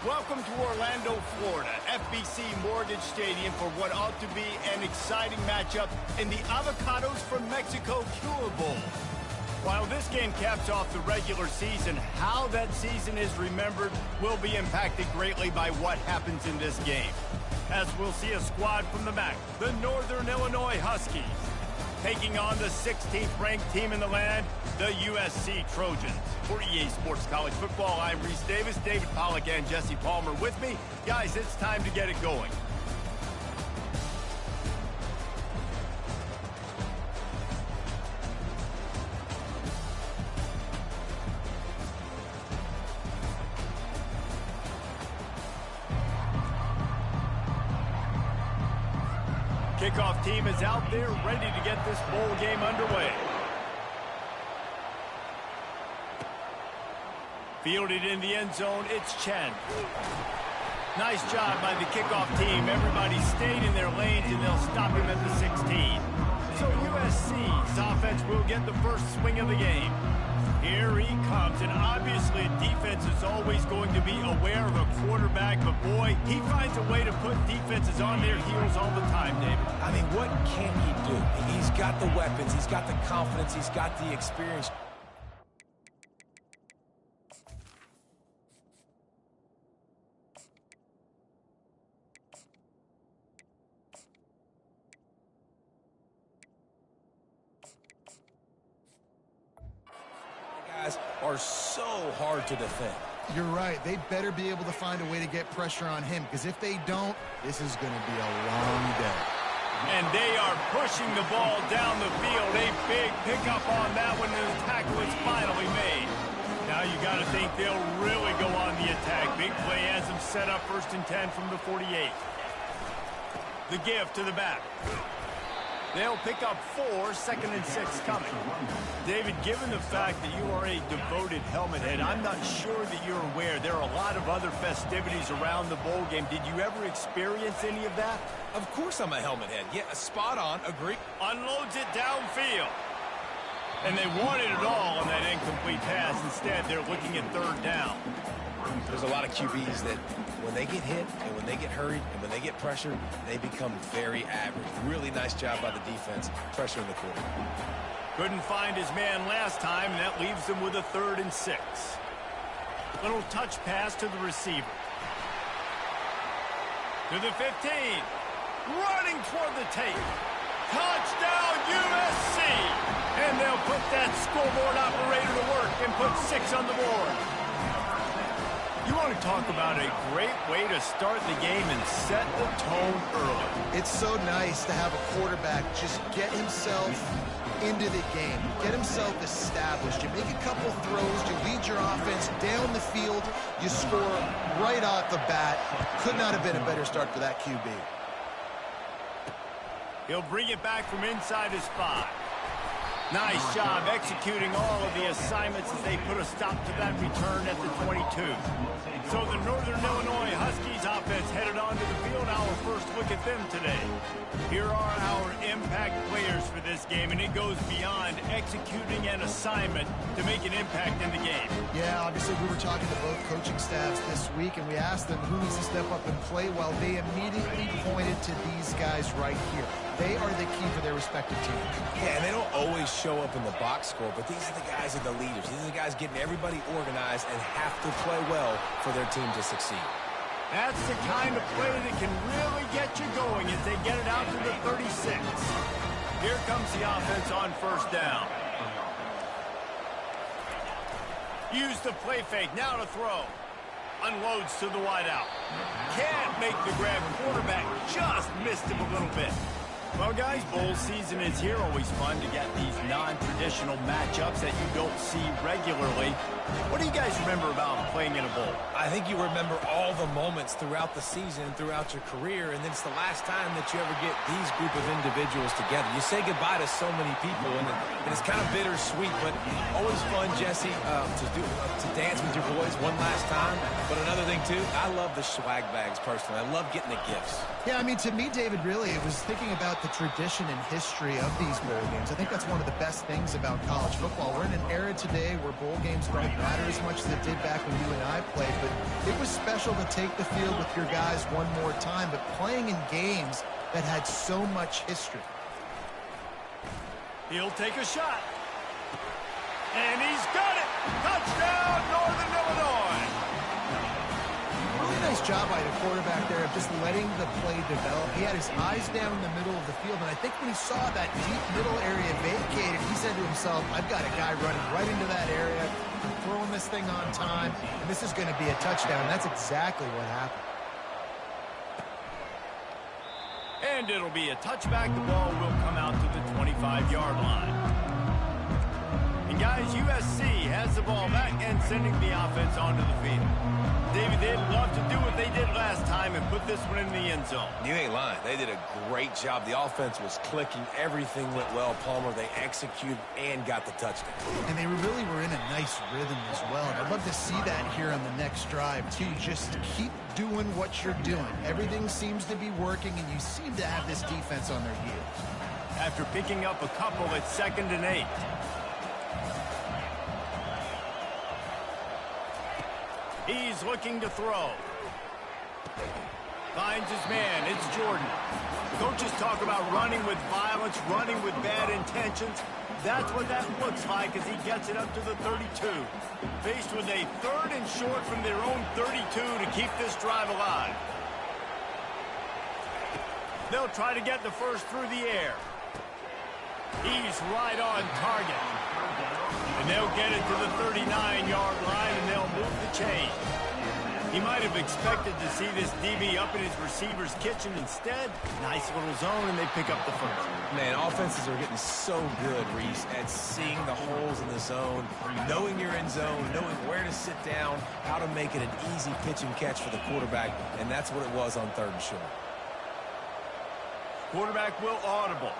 Welcome to Orlando, Florida, FBC Mortgage Stadium for what ought to be an exciting matchup in the Avocados from Mexico Cure Bowl. While this game caps off the regular season, how that season is remembered will be impacted greatly by what happens in this game. As we'll see a squad from the MAC, the Northern Illinois Huskies, taking on the 16th ranked team in the land, the USC Trojans. For EA Sports College Football, I'm Reese Davis, David Pollack, and Jesse Palmer with me. Guys, it's time to get it going. Kickoff team is out there ready to get this bowl game underway. Fielded in the end zone, it's Chen. Nice job by the kickoff team. Everybody stayed in their lanes, and they'll stop him at the 16. So USC's offense will get the first swing of the game. Here he comes, and obviously defense is always going to be aware of a quarterback, but boy, he finds a way to put defenses on their heels all the time, David. I mean, what can he do? He's got the weapons, he's got the confidence, he's got the experience. Are so hard to defend. You're right. They better be able to find a way to get pressure on him, because if they don't, this is going to be a long day. And they are pushing the ball down the field. A big pickup on that one, and the tackle is finally made. Now you got to think they'll really go on the attack. Big play has them set up 1st and 10 from the 48. The give to the back. They'll pick up 4, 2nd and 6 coming. David, given the fact that you are a devoted helmet head, I'm not sure that you're aware there are a lot of other festivities around the bowl game. Did you ever experience any of that? Of course I'm a helmet head. Yeah, spot on, agree. Unloads it downfield. And they wanted it all on that incomplete pass. Instead, they're looking at 3rd down. There's a lot of QBs that when they get hit and when they get hurried and when they get pressured, they become very average. Really nice job by the defense, pressuring the quarterback. Couldn't find his man last time, and that leaves him with a 3rd and 6. Little touch pass to the receiver. To the 15. Running toward the tape. Touchdown, USC! And they'll put that scoreboard operator to work and put 6 on the board. You want to talk about a great way to start the game and set the tone early. It's so nice to have a quarterback just get himself into the game, get himself established. You make a couple throws, you lead your offense down the field, you score right off the bat. Could not have been a better start for that QB. He'll bring it back from inside his 5. Nice job executing all of the assignments as they put a stop to that return at the 22. So the Northern Illinois Huskies offense headed onto the field. Our first look at them today. Here are our impact players for this game, and it goes beyond executing an assignment to make an impact in the game. Yeah, obviously we were talking to both coaching staffs this week, and we asked them who needs to step up and play. Well, they immediately pointed to these guys right here. They are the key for their respective teams. Yeah, and they don't always show up in the box score, but these are the guys that are the leaders. These are the guys getting everybody organized and have to play well for their team to succeed. That's the kind of play that can really get you going as they get it out to the 36. Here comes the offense on 1st down. Use the play fake, now to throw. Unloads to the wideout. Can't make the grab. Quarterback just missed him a little bit. Well, guys, bowl season is here. Always fun to get these non-traditional matchups that you don't see regularly. What do you guys remember about playing in a bowl? I think you remember all the moments throughout the season, throughout your career, and then it's the last time that you ever get these group of individuals together. You say goodbye to so many people, and it's kind of bittersweet, but always fun, Jesse, to dance with your boys one last time. But another thing, too, I love the swag bags, personally. I love getting the gifts. Yeah, I mean, to me, David, really, it was thinking about the tradition and history of these bowl games. I think that's one of the best things about college football. We're in an era today where bowl games don't matter as much as it did back when you and I played, but it was special to take the field with your guys one more time, but playing in games that had so much history. He'll take a shot. And he's got it! Touchdown, Northern Illinois! Really nice job by the quarterback there of just letting the play develop. He had his eyes down in the middle of the field, and I think when he saw that deep middle area vacated, he said to himself, I've got a guy running right into that area. I'm throwing this thing on time, and this is going to be a touchdown. That's exactly what happened. And it'll be a touchback. The ball will come out to the 25-yard line. And guys, USC has the ball back and sending the offense onto the field. David, they'd love to do what they did last time and put this one in the end zone. You ain't lying. They did a great job. The offense was clicking. Everything went well, Palmer. They executed and got the touchdown. And they really were in a nice rhythm as well. And I'd love to see that here on the next drive, too. Just keep doing what you're doing. Everything seems to be working, and you seem to have this defense on their heels. After picking up a couple at 2nd and 8. He's looking to throw. Finds his man. It's Jordan. Coaches talk about running with violence, running with bad intentions. That's what that looks like as he gets it up to the 32. Faced with a 3rd and short from their own 32 to keep this drive alive. They'll try to get the first through the air. He's right on target. And they'll get it to the 39-yard line, and they'll move the chain. He might have expected to see this DB up in his receiver's kitchen. Instead, nice little zone, and they pick up the first. Man, offenses are getting so good, Reese, at seeing the holes in the zone, knowing you're in zone, knowing where to sit down, how to make it an easy pitch and catch for the quarterback, and that's what it was on 3rd and short. Quarterback will audible.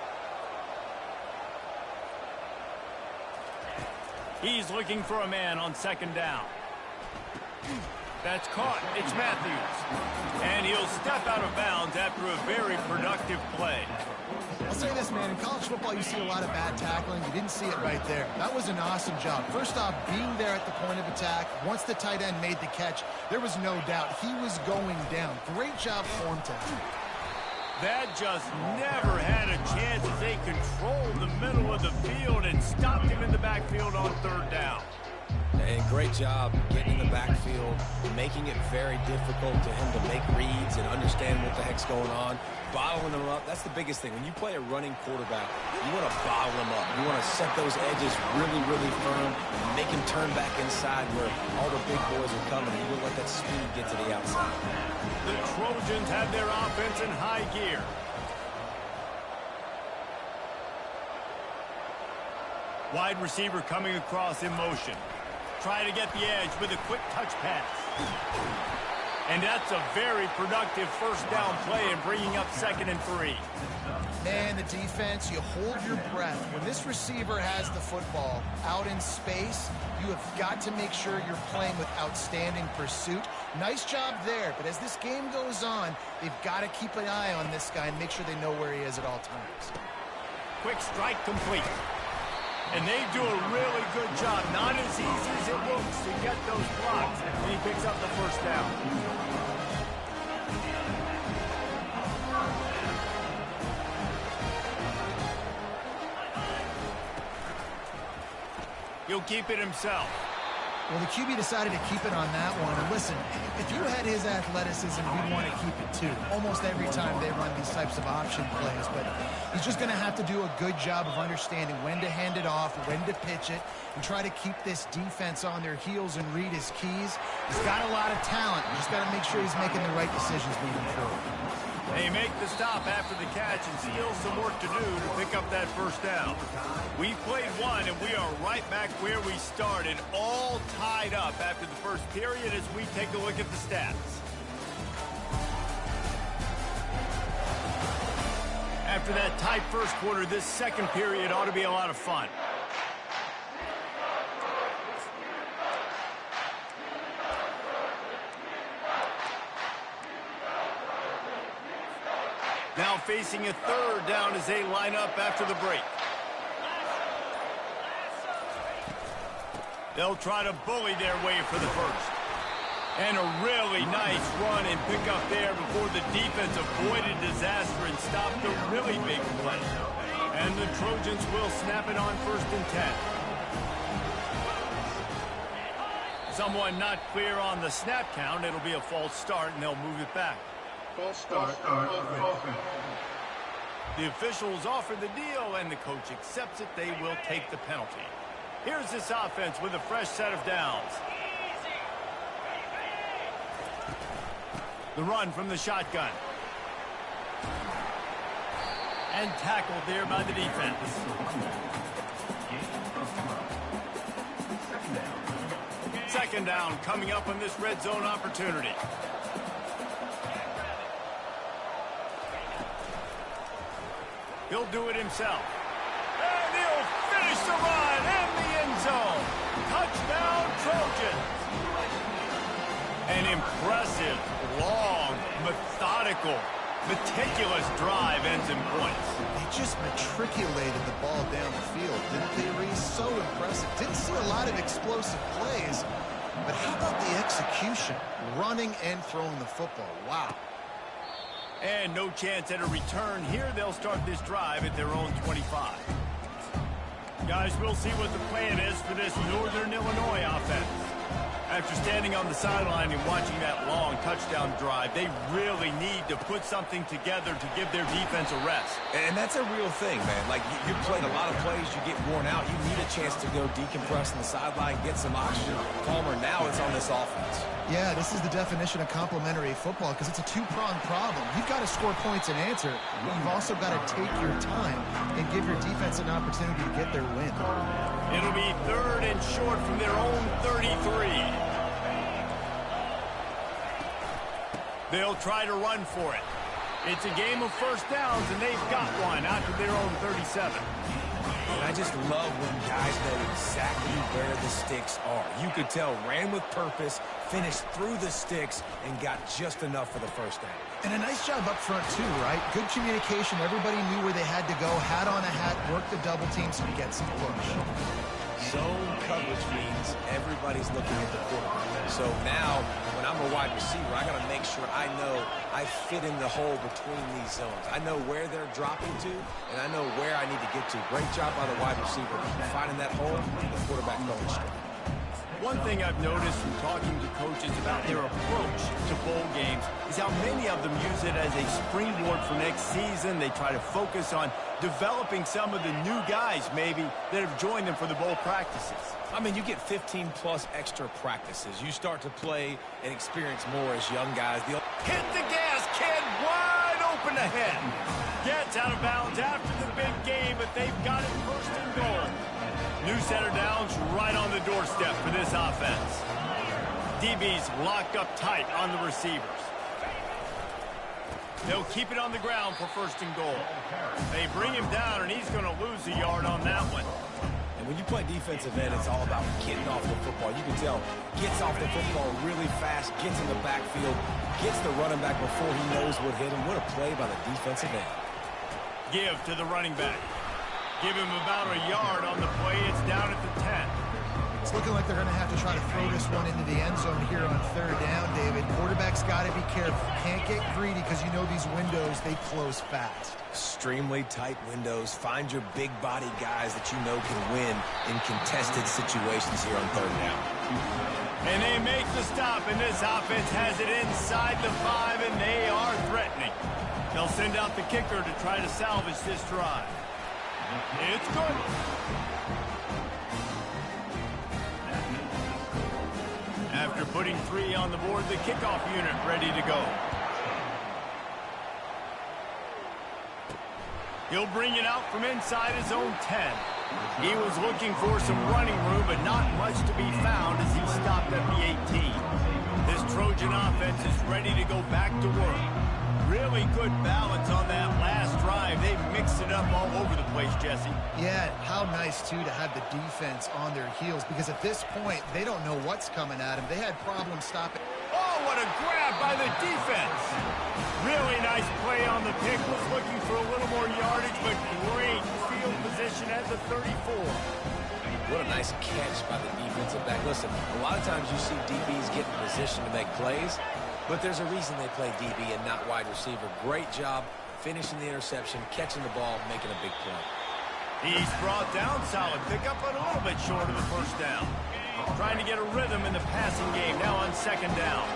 He's looking for a man on 2nd down. That's caught. It's Matthews. And he'll step out of bounds after a very productive play. I'll say this, man. In college football, you see a lot of bad tackling. You didn't see it right there. That was an awesome job. First off, being there at the point of attack. Once the tight end made the catch, there was no doubt he was going down. Great job for him to. That just never had a chance as they controlled the middle of the field and stopped him in the backfield on 3rd down. And great job getting in the backfield, making it very difficult to him to make reads and understand what the heck's going on, bottling them up. That's the biggest thing. When you play a running quarterback, you want to bottle them up. You want to set those edges really, really firm and make him turn back inside where all the big boys are coming. You don't let that speed get to the outside. The Trojans have their offense in high gear. Wide receiver coming across in motion. Trying to get the edge with a quick touch pass. And that's a very productive 1st down play and bringing up 2nd and 3. Man, the defense, you hold your breath. When this receiver has the football out in space, you have got to make sure you're playing with outstanding pursuit. Nice job there, but as this game goes on, they've got to keep an eye on this guy and make sure they know where he is at all times. Quick strike complete. And they do a really good job. Not as easy as it looks to get those blocks. And he picks up the 1st down. He'll keep it himself. Well, the QB decided to keep it on that one. And listen, if you had his athleticism, you'd want to keep it too. Almost every time they run these types of option plays. But he's just going to have to do a good job of understanding when to hand it off, when to pitch it, and try to keep this defense on their heels and read his keys. He's got a lot of talent. He's got to make sure he's making the right decisions moving forward. They make the stop after the catch and still some work to do to pick up that 1st down. We played one, and we are right back where we started, all tied up after the 1st period as we take a look at the stats. After that tight 1st quarter, this 2nd period ought to be a lot of fun. Now facing a third down as they line up after the break. They'll try to bully their way for the first. And a really nice run and pick up there before the defense avoided disaster and stopped the really big play. And the Trojans will snap it on 1st and 10. Someone not clear on the snap count. It'll be a false start, and they'll move it back. False start. The officials offer the deal, and the coach accepts it. They will take the penalty. Here's this offense with a fresh set of downs. The run from the shotgun. And tackled there by the defense. Second down coming up on this red zone opportunity. He'll do it himself. And he'll finish the run in the end zone. Touchdown, Trojans. An impressive, long, methodical, meticulous drive ends in points. They just matriculated the ball down the field, didn't they, Reese? So impressive. Didn't see a lot of explosive plays, but how about the execution? Running and throwing the football. Wow. And no chance at a return here. They'll start this drive at their own 25. Guys, we'll see what the plan is for this Northern Illinois offense. After standing on the sideline and watching that long touchdown drive, they really need to put something together to give their defense a rest. And that's a real thing, man. Like, you played a lot of plays, you get worn out, you need a chance to go decompress on the sideline, get some oxygen, calmer. Now it's on this offense. Yeah, this is the definition of complementary football because it's a two-pronged problem. You've got to score points and answer, but you've also got to take your time and give your defense an opportunity to get their win. It'll be 3rd and short from their own 33. They'll try to run for it. It's a game of first downs, and they've got one out to their own 37. And I just love when guys know exactly where the sticks are. You could tell, ran with purpose, finished through the sticks, and got just enough for the first down. And a nice job up front, too, right? Good communication. Everybody knew where they had to go. Hat on a hat, work the double team so he gets some push. Zone coverage means everybody's looking at the quarterback. So now, when I'm a wide receiver, I got to make sure I know I fit in the hole between these zones. I know where they're dropping to, and I know where I need to get to. Great job by the wide receiver finding that hole, the quarterback going straight. One thing I've noticed from talking to coaches about their approach to bowl games is how many of them use it as a springboard for next season. They try to focus on developing some of the new guys, maybe, that have joined them for the bowl practices. I mean, you get 15-plus extra practices. You start to play and experience more as young guys. Hit the gas, kid, wide open ahead. Gets out of bounds after the big game, but they've got it 1st and goal. New center downs right on the doorstep for this offense. DB's locked up tight on the receivers. They'll keep it on the ground for 1st and goal. They bring him down, and he's going to lose a yard on that one. And when you play defensive end, it's all about getting off the football. You can tell, gets off the football really fast, gets in the backfield, gets the running back before he knows what hit him. What a play by the defensive end. Give to the running back. Give him about a yard on the play. It's down at the 10. It's looking like they're going to have to try to throw this one into the end zone here on 3rd down, David. Quarterback's got to be careful. Can't get greedy because you know these windows, they close fast. Extremely tight windows. Find your big body guys that you know can win in contested situations here on 3rd down. And they make the stop, and this offense has it inside the 5, and they are threatening. They'll send out the kicker to try to salvage this drive. It's good. After putting 3 on the board, the kickoff unit ready to go. He'll bring it out from inside his own 10. He was looking for some running room, but not much to be found as he stopped at the 18. This Trojan offense is ready to go back to work. Really good balance on that last drive. They mixed it up all over the place, Jesse. Yeah, how nice, too, to have the defense on their heels, because at this point, they don't know what's coming at them. They had problems stopping. Oh, what a grab by the defense. Really nice play on the pick, was looking for a little more yardage, but great field position at the 34. What a nice catch by the defensive back. Listen, a lot of times you see DBs get in position to make plays, but there's a reason they play DB and not wide receiver. Great job finishing the interception, catching the ball, making a big play. He's brought down. Solid pickup, but a little bit short of the first down. Trying to get a rhythm in the passing game, now on second down.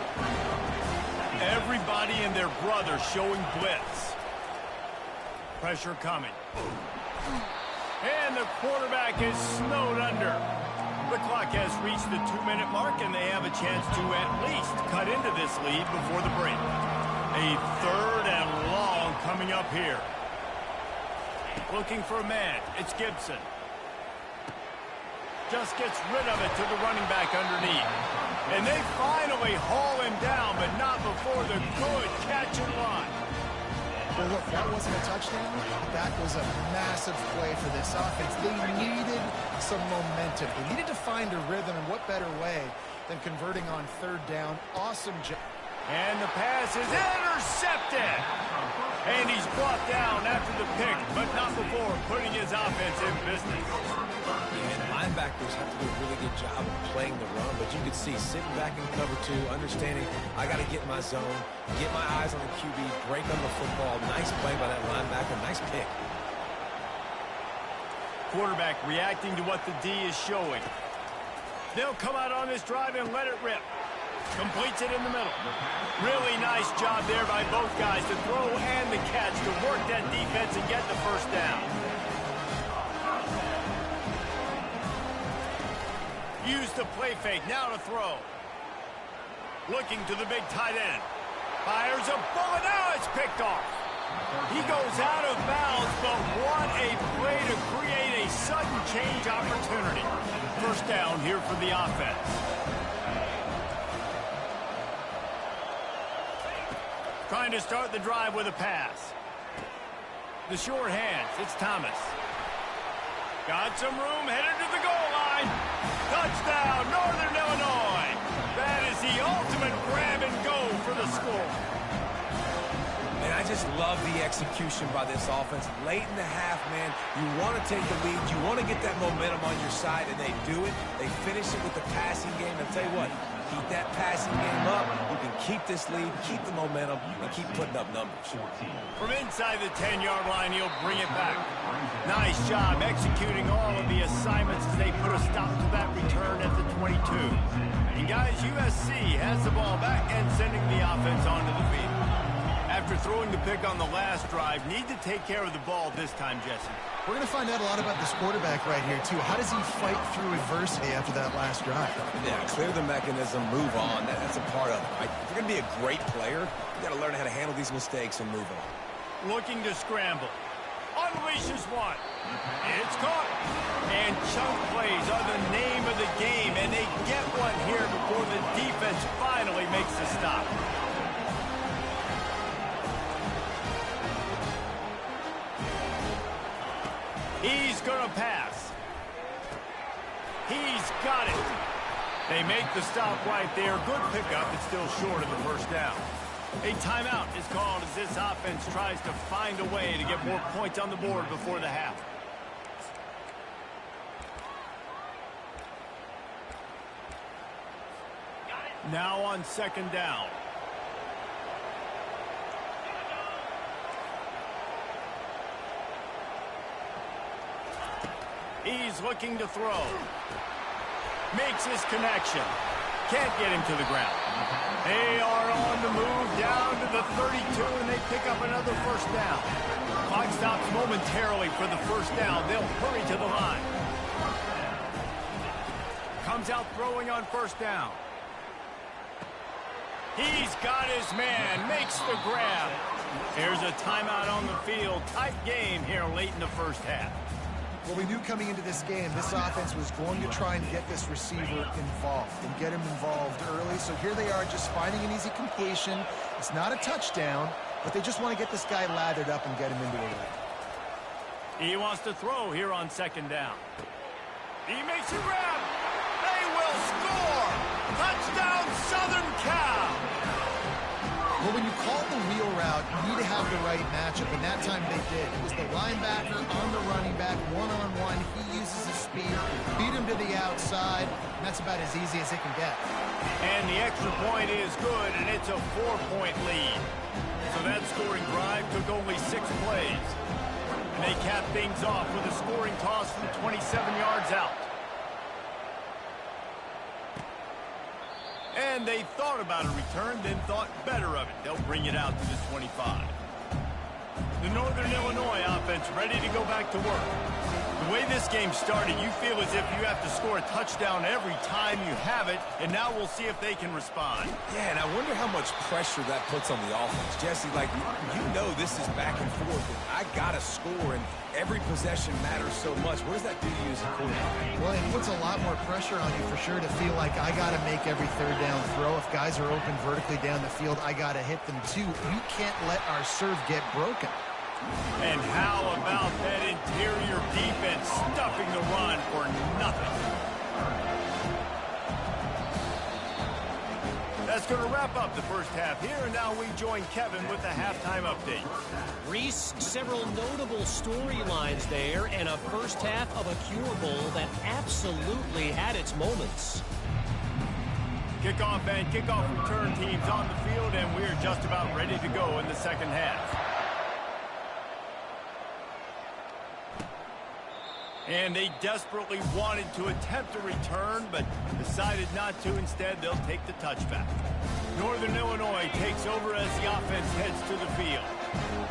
Everybody and their brother showing blitz. Pressure coming. And the quarterback is snowed under. The clock has reached the 2-minute mark, and they have a chance to at least cut into this lead before the break. A 3rd and long coming up here. Looking for a man. It's Gibson. Just gets rid of it to the running back underneath. And they finally haul him down, but not before the good catch and run. Well, look, that wasn't a touchdown. That was a massive play for this offense. They needed some momentum. They needed to find a rhythm, and what better way than converting on 3rd down. Awesome job. And the pass is intercepted. And he's brought down after the pick, but not before putting his offense in business. And linebackers have to do a really good job of playing the run, but you can see sitting back in cover 2, understanding I got to get in my zone, get my eyes on the QB, break on the football. Nice play by that linebacker. Nice pick. Quarterback reacting to what the D is showing. They'll come out on this drive and let it rip. Completes it in the middle. Really nice job there by both guys to throw and the catch to work that defense and get the first down. Use the play fake, now to throw. Looking to the big tight end. Fires a bullet, now it's picked off. He goes out of bounds, but what a play to create a sudden change opportunity. First down here for the offense. Trying to start the drive with a pass. The short hands, it's Thomas. Got some room, headed to the goal line. Touchdown, Northern Illinois. That is the ultimate grab and go for the score. And I just love the execution by this offense. Late in the half, man, you want to take the lead. You want to get that momentum on your side, and they do it. They finish it with the passing game. I'll tell you what, keep that passing game up. You can keep this lead, keep the momentum, and keep putting up numbers. From inside the 10-yard line, he'll bring it back. Nice job executing all of the assignments as they put a stop to that return at the 22. And guys, USC has the ball back and sending the offense onto the field. After throwing the pick on the last drive, need to take care of the ball this time, Jesse. We're going to find out a lot about this quarterback right here, too. How does he fight through adversity after that last drive? Yeah, clear the mechanism, move on. That's a part of it, right? If you're going to be a great player, you got to learn how to handle these mistakes and move on. Looking to scramble. Unleashes one. It's caught. And chunk plays are the name of the game, and they get one here before the defense finally makes the stop. He's going to pass. He's got it. They make the stop right there. Good pickup. It's still short of the first down. A timeout is called as this offense tries to find a way to get more points on the board before the half. Now on second down. He's looking to throw. Makes his connection. Can't get him to the ground. They are on the move down to the 32, and they pick up another first down. Clock stops momentarily for the first down. They'll hurry to the line. Comes out throwing on first down. He's got his man. Makes the grab. Here's a timeout on the field. Tight game here late in the first half. Well, we knew coming into this game, this offense was going to try and get this receiver involved and get him involved early. So here they are just finding an easy completion. It's not a touchdown, but they just want to get this guy lathered up and get him into a lane. He wants to throw here on second down. He makes a grab. They will score. Touchdown, Southern Cal. Well, when you call the wheel route, you need to have the right matchup, and that time they did. It was the linebacker on the running back, one-on-one. He uses his speed, beat him to the outside, and that's about as easy as it can get. And the extra point is good, and it's a 4-point lead. So that scoring drive took only 6 plays. And they cap things off with a scoring toss from 27 yards out. And they thought about a return, then thought better of it. They'll bring it out to the 25. The Northern Illinois offense ready to go back to work. The way this game started, you feel as if you have to score a touchdown every time you have it, and now we'll see if they can respond. Yeah, and I wonder how much pressure that puts on the offense. Jesse, like, you know this is back and forth, and I got to score, and every possession matters so much. What does that do to you as a quarterback? Well, it puts a lot more pressure on you for sure to feel like I got to make every third down throw. If guys are open vertically down the field, I got to hit them too. You can't let our serve get broken. And how about that interior defense stuffing the run for nothing? That's going to wrap up the first half here, and now we join Kevin with the halftime update. Reese, several notable storylines there, and a first half of a Cure Bowl that absolutely had its moments. Kickoff and kickoff return teams on the field, and we're just about ready to go in the second half. And they desperately wanted to attempt a return, but decided not to. Instead, they'll take the touchback. Northern Illinois takes over as the offense heads to the field.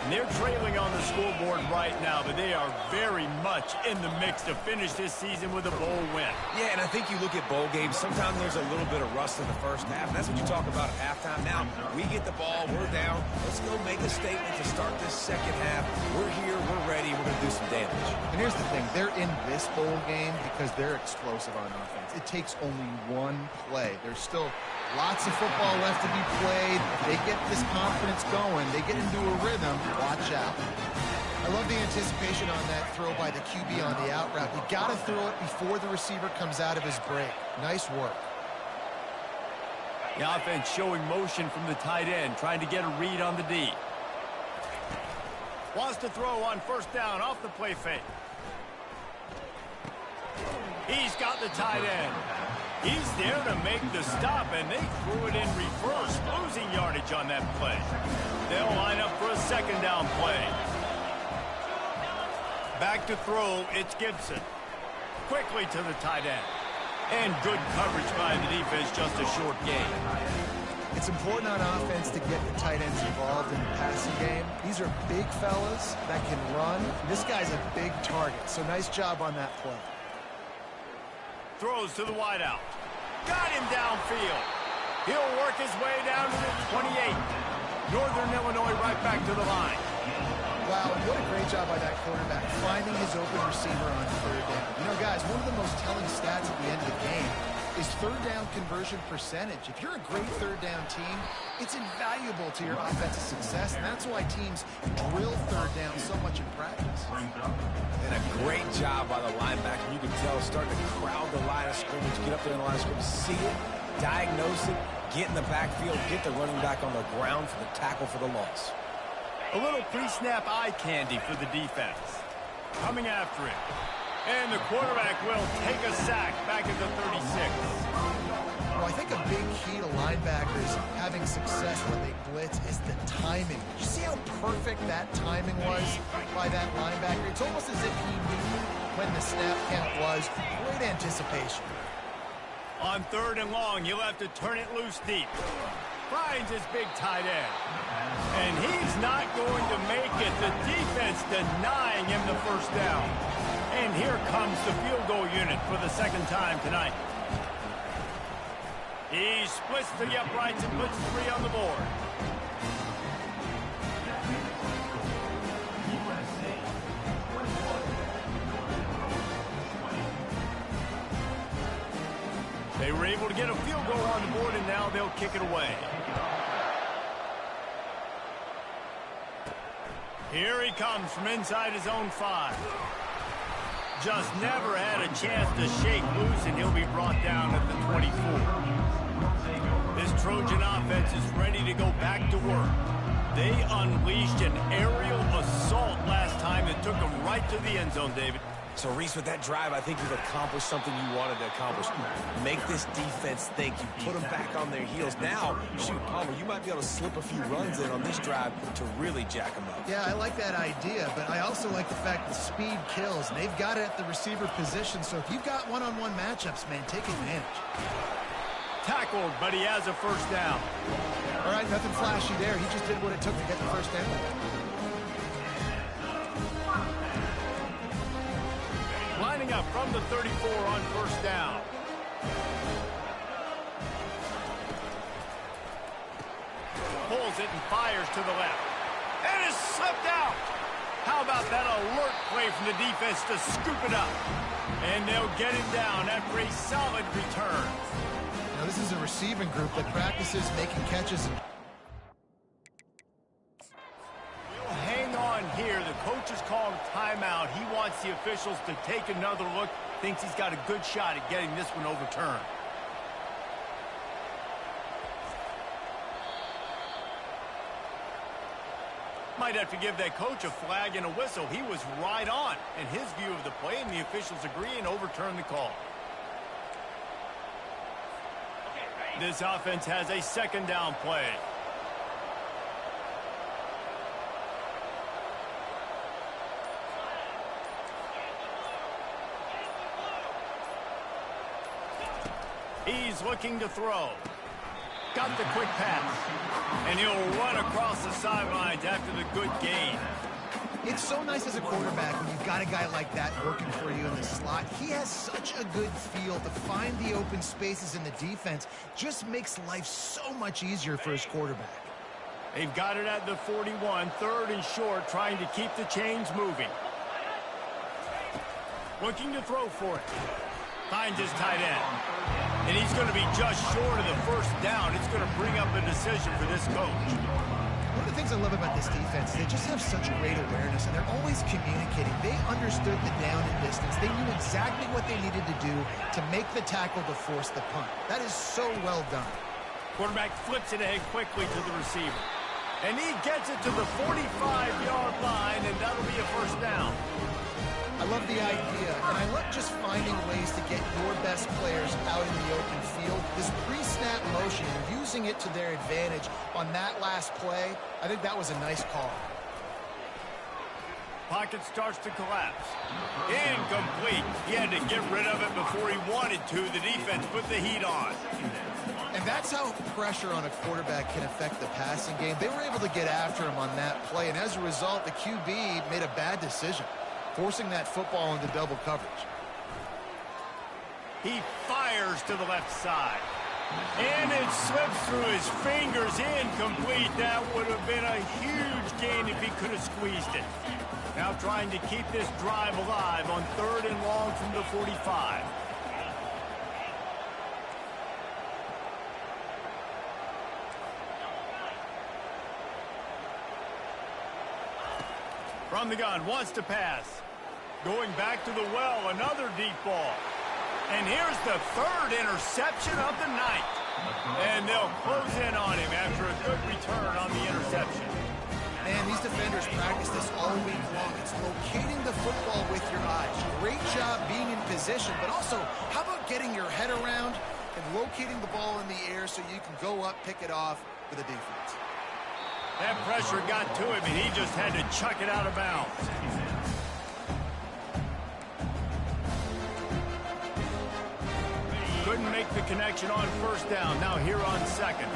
And they're trailing on the scoreboard right now, but they are very much in the mix to finish this season with a bowl win. Yeah, and I think you look at bowl games, sometimes there's a little bit of rust in the first half, and that's what you talk about at halftime. Now, we get the ball, we're down. Let's go make a statement to start this second half. We're here, we're ready, we're going to do some damage. And here's the thing, they're in this bowl game because they're explosive on offense. It takes only one play. There's still lots of football left to be played. They get this confidence going. They get into a rhythm. Watch out. I love the anticipation on that throw by the QB on the out route. You got to throw it before the receiver comes out of his break. Nice work. The offense showing motion from the tight end, trying to get a read on the D. Wants to throw on first down off the play fake. He's got the tight end. He's there to make the stop, and they threw it in reverse, losing yardage on that play. They'll line up for a second down play. Back to throw, it's Gibson. Quickly to the tight end. And good coverage by the defense, just a short gain. It's important on offense to get the tight ends involved in the passing game. These are big fellas that can run. This guy's a big target, so nice job on that play. Throws to the wideout. Got him downfield. He'll work his way down to the 28. Northern Illinois right back to the line. Wow, and what a great job by that quarterback, finding his open receiver on third down. You know, guys, one of the most telling stats at the end of the game is third down conversion percentage. If you're a great third down team, it's invaluable to your offensive success, and that's why teams drill third down so much in practice. And a great job by the linebacker. You can tell starting to crowd the line of scrimmage, get up there in the line of scrimmage, see it, diagnose it, get in the backfield, get the running back on the ground for the tackle for the loss. A little pre-snap eye candy for the defense. Coming after it. And the quarterback will take a sack back at the 36. Well, I think a big key to linebackers having success when they blitz is the timing. Did you see how perfect that timing was by that linebacker? It's almost as if he knew when the snap count was. Great anticipation. On third and long, he'll have to turn it loose deep. Finds his big tight end. And he's not going to make it. The defense denying him the first down. And here comes the field goal unit for the second time tonight. He splits to the uprights and puts 3 on the board. They were able to get a field goal on the board, and now they'll kick it away. Here he comes from inside his own 5. Just never had a chance to shake loose, and he'll be brought down at the 24. This Trojan offense is ready to go back to work. They unleashed an aerial assault last time that took them right to the end zone, David. So, Reese, with that drive, I think you've accomplished something you wanted to accomplish. Make this defense think. You put them back on their heels. Now, shoot, Palmer, you might be able to slip a few runs in on this drive to really jack them up. Yeah, I like that idea, but I also like the fact that speed kills. And they've got it at the receiver position, so if you've got one-on-one matchups, man, take advantage. Tackled, but he has a first down. All right, nothing flashy there. He just did what it took to get the first down. Lining up from the 34 on first down. Pulls it and fires to the left. And is slipped out. How about that alert play from the defense to scoop it up? And they'll get him down after a solid return. Now, this is a receiving group that practices making catches. Hang on here. The coach has called timeout. He wants the officials to take another look. Thinks he's got a good shot at getting this one overturned. Might have to give that coach a flag and a whistle. He was right on in his view of the play, and the officials agree and overturn the call. This offense has a second down play. He's looking to throw. Got the quick pass. And he'll run across the sidelines after the good gain. It's so nice as a quarterback when you've got a guy like that working for you in the slot. He has such a good feel to find the open spaces in the defense. Just makes life so much easier for his quarterback. They've got it at the 41, third and short, trying to keep the chains moving. Looking to throw for it. Finds his tight end. And he's going to be just short of the first down. It's going to bring up a decision for this coach. One of the things I love about this defense, they just have such great awareness, and they're always communicating. They understood the down and distance. They knew exactly what they needed to do to make the tackle to force the punt. That is so well done. Quarterback flips it ahead quickly to the receiver. And he gets it to the 45-yard line, and that'll be a first down. I love the idea, and I love just finding ways to get your best players out in the open field. This pre-snap motion, and using it to their advantage on that last play, I think that was a nice call. Pocket starts to collapse. Incomplete. He had to get rid of it before he wanted to. The defense put the heat on. And that's how pressure on a quarterback can affect the passing game. They were able to get after him on that play, and as a result, the QB made a bad decision, forcing that football into double coverage. He fires to the left side. And it slips through his fingers, incomplete. That would have been a huge gain if he could have squeezed it. Now trying to keep this drive alive on third and long from the 45. From the gun, wants to pass. Going back to the well, another deep ball. And here's the third interception of the night. And they'll close in on him after a good return on the interception. Man, these defenders practice this all week long. It's locating the football with your eyes. Great job being in position, but also, how about getting your head around and locating the ball in the air so you can go up, pick it off for the defense. That pressure got to him, and he just had to chuck it out of bounds. Couldn't make the connection on first down. Now here on second.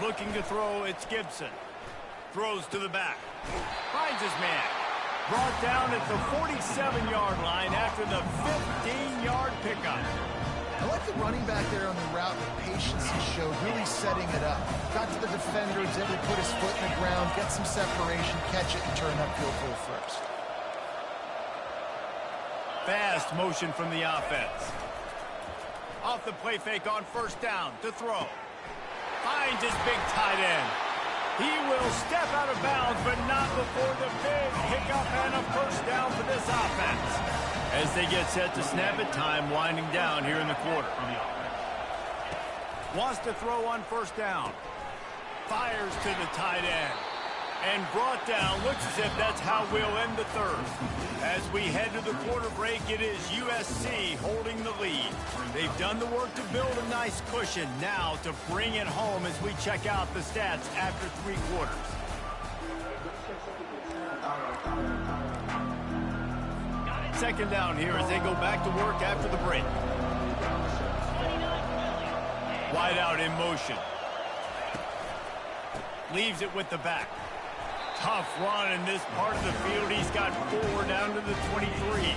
Looking to throw, it's Gibson. Throws to the back. Finds his man. Brought down at the 47-yard line after the 15-yard pickup. I like the running back there on the route, the patience he showed, really setting it up. Got to the defender, was able to put his foot in the ground, get some separation, catch it, and turn upfield full first. Fast motion from the offense. Off the play fake on first down to throw. Finds his big tight end. He will step out of bounds, but not before the big pickup and a first down for this offense. As they get set to snap it, time winding down here in the quarter. Wants to throw on first down. Fires to the tight end. And brought down. Looks as if that's how we'll end the third. As we head to the quarter break, it is USC holding the lead. They've done the work to build a nice cushion. Now to bring it home as we check out the stats after 3 quarters. Second down here as they go back to work after the break. Wide out in motion. Leaves it with the back. Tough run in this part of the field. He's got 4 down to the 23.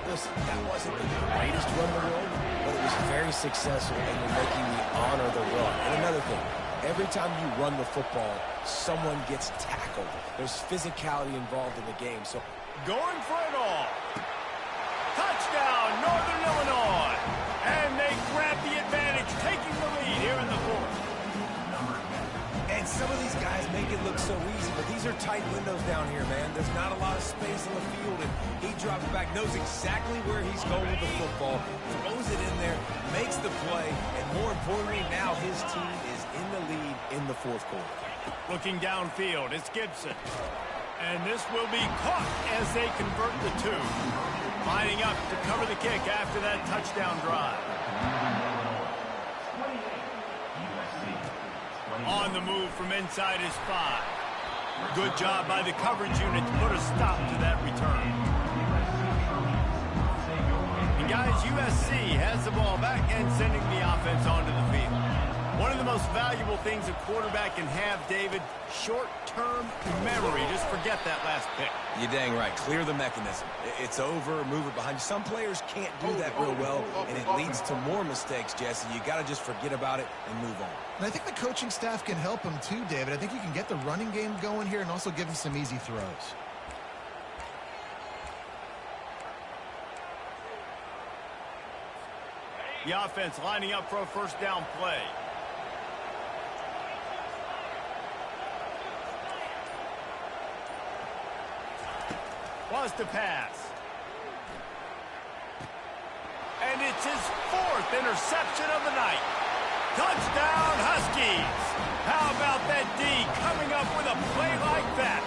Listen, that wasn't the greatest run in the world, but it was very successful, and you're making me honor the run. And another thing, every time you run the football, someone gets tackled. There's physicality involved in the game. So going for it all. Touchdown, Northern Illinois. And they grab the advantage, taking the lead here in the fourth. And some of these guys make it look so easy, but these are tight windows down here, man. There's not a lot of space on the field, and he drops back, knows exactly where he's going with the football, throws it in there, makes the play, and more importantly, now his team is in the lead in the fourth quarter. Looking downfield, it's Gibson. And this will be caught as they convert the 2. Lining up to cover the kick after that touchdown drive. On the move from inside his 5. Good job by the coverage unit to put a stop to that return. And guys, USC has the ball back and sending the offense onto the field. One of the most valuable things a quarterback can have, David, short-term memory. Just forget that last pick. You're dang right. Clear the mechanism. It's over, move it behind you. Some players can't do that real well, and it leads to more mistakes, Jesse. You got to just forget about it and move on. And I think the coaching staff can help him too, David. I think you can get the running game going here and also give him some easy throws. The offense lining up for a first down play. Was to pass. And it's his 4th interception of the night. Touchdown, Huskies. How about that D coming up with a play like that?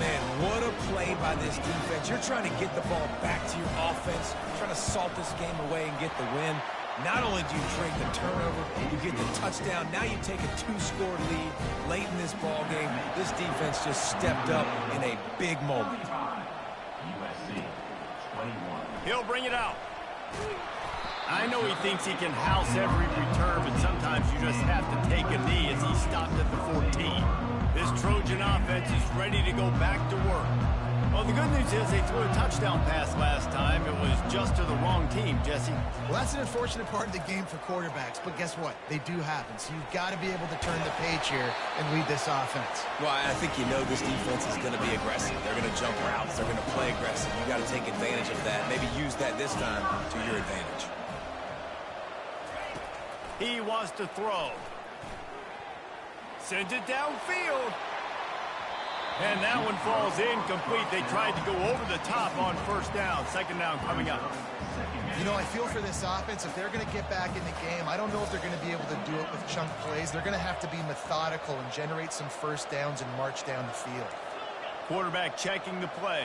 Man, what a play by this defense. You're trying to get the ball back to your offense, trying to salt this game away and get the win. Not only do you trade the turnover, you get the touchdown. Now you take a 2-score lead late in this ball game. This defense just stepped up in a big moment. He'll bring it out. I know he thinks he can house every return, but sometimes you just have to take a knee as he stopped at the 14. This Trojan offense is ready to go back to work. Well, the good news is they threw a touchdown pass last time. It was just to the wrong team, Jesse. Well, that's an unfortunate part of the game for quarterbacks, but guess what? They do happen, so you've got to be able to turn the page here and lead this offense. Well, I think you know this defense is going to be aggressive. They're going to jump routes. They're going to play aggressive. You got to take advantage of that. Maybe use that this time to your advantage. He wants to throw. Sends it downfield. And that one falls incomplete. They tried to go over the top on first down. Second down coming up. You know, I feel for this offense, if they're going to get back in the game, I don't know if they're going to be able to do it with chunk plays. They're going to have to be methodical and generate some first downs and march down the field. Quarterback checking the play.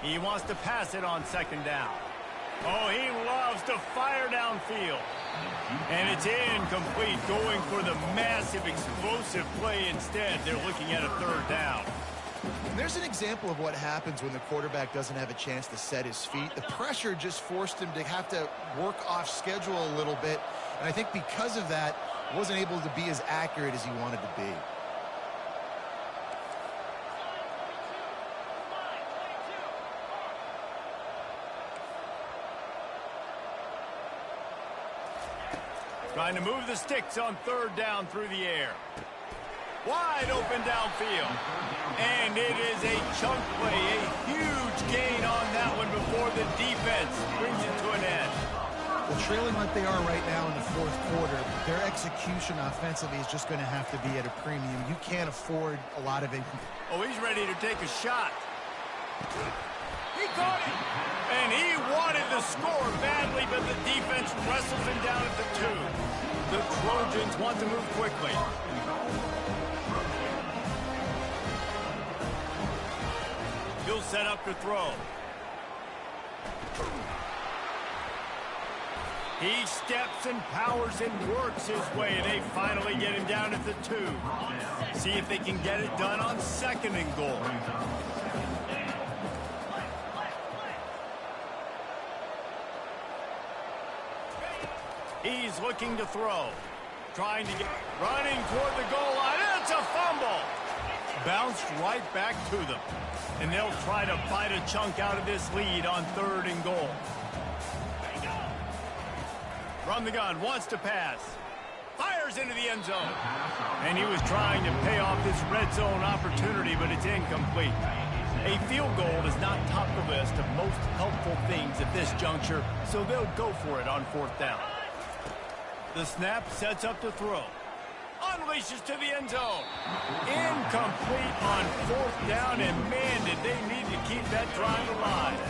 He wants to pass it on second down. Oh, he loves to fire downfield. And it's incomplete, going for the massive explosive play instead. They're looking at a third down. There's an example of what happens when the quarterback doesn't have a chance to set his feet. The pressure just forced him to have to work off schedule a little bit. And I think because of that, wasn't able to be as accurate as he wanted to be. Trying to move the sticks on third down through the air. Wide open downfield. And it is a chunk play, a huge gain on that one before the defense brings it to an end. Well, trailing like they are right now in the fourth quarter, their execution offensively is just going to have to be at a premium. You can't afford a lot of it. Oh, he's ready to take a shot. He caught it. And he wanted the score badly, but the defense wrestles him down at the 2. The Trojans want to move quickly. He'll set up to throw. He steps and powers and works his way. They finally get him down at the 2. See if they can get it done on 2nd and goal. He's looking to throw. Trying to get... Running toward the goal line. It's a fumble. Bounced right back to them. And they'll try to bite a chunk out of this lead on 3rd and goal. From the gun, wants to pass. Fires into the end zone. And he was trying to pay off this red zone opportunity, but it's incomplete. A field goal is not top the list of most helpful things at this juncture, so they'll go for it on 4th down. The snap sets up to throw. Unleashes to the end zone. Incomplete on 4th down, and man, did they need to keep that drive alive.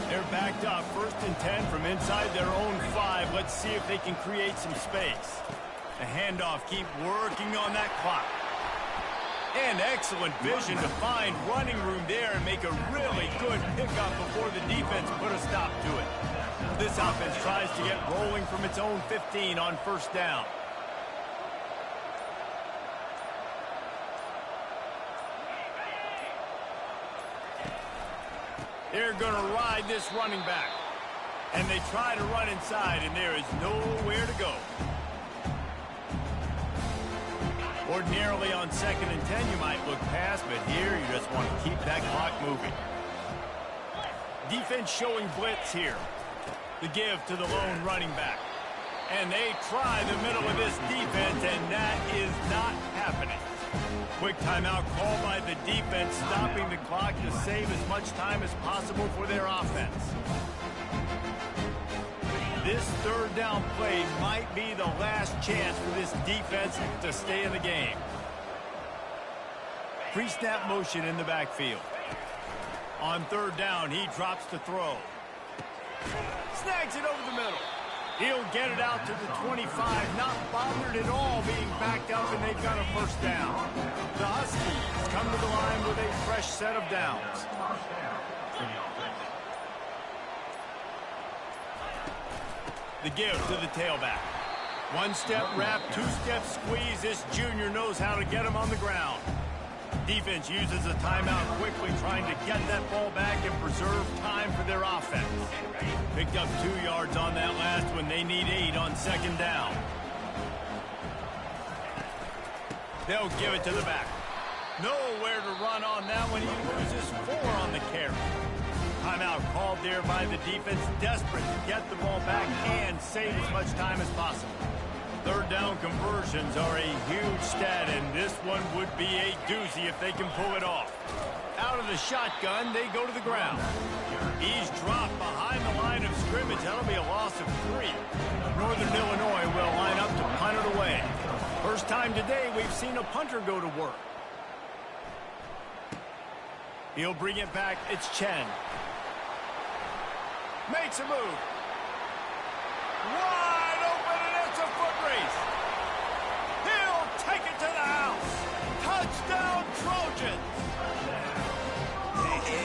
They're backed up 1st and 10 from inside their own 5. Let's see if they can create some space. The handoff, keep working on that clock. And excellent vision to find running room there and make a really good pickup before the defense put a stop to it. This offense tries to get rolling from its own 15 on 1st down. They're going to ride this running back. And they try to run inside, and there is nowhere to go. Ordinarily on 2nd and 10, you might look past, but here you just want to keep that clock moving. Defense showing blitz here. The give to the lone running back. And they try the middle of this defense, and that is not happening. Quick timeout called by the defense, stopping the clock to save as much time as possible for their offense. This 3rd down play might be the last chance for this defense to stay in the game. Pre-snap motion in the backfield. On 3rd down, he drops to throw. Snags it over the middle. He'll get it out to the 25, not bothered at all being backed up, and they've got a 1st down. The Huskies come to the line with a fresh set of downs. The give to the tailback. 1-step wrap, 2-step squeeze. This junior knows how to get him on the ground. Defense uses a timeout quickly, trying to get that ball back and preserve time for their offense. Picked up 2 yards on that last one. They need 8 on 2nd down. They'll give it to the back. Nowhere to run on that one. He loses 4 on the carry. Timeout called there by the defense, desperate to get the ball back and save as much time as possible. 3rd down conversions are a huge stat, and this one would be a doozy if they can pull it off. Out of the shotgun, they go to the ground. He's dropped behind the line of scrimmage. That'll be a loss of 3. Northern Illinois will line up to punt it away. First time today we've seen a punter go to work. He'll bring it back. It's Chen. Makes a move. Wide open, and it's a foot race. He'll take it to the house. Touchdown, Trojans.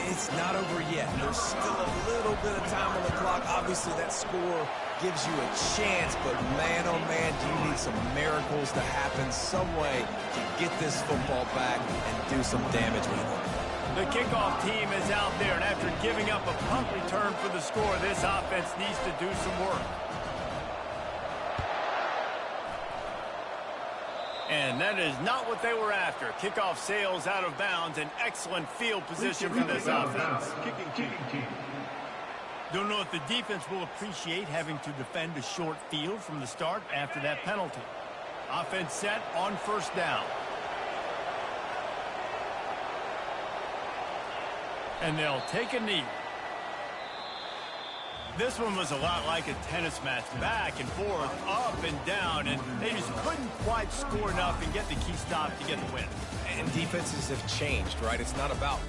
It's not over yet. There's still a little bit of time on the clock. Obviously, that score gives you a chance, but man, oh man, do you need some miracles to happen, some way to get this football back and do some damage with it. The kickoff team is out there, and after giving up a punt return for the score, this offense needs to do some work. And that is not what they were after. Kickoff sails out of bounds, and excellent field position for this offense. Don't know if the defense will appreciate having to defend a short field from the start after that penalty. Offense set on 1st down. And they'll take a knee. This one was a lot like a tennis match, back and forth, up and down, and they just couldn't quite score enough and get the key stop to get the win. And defenses have changed, right? It's not about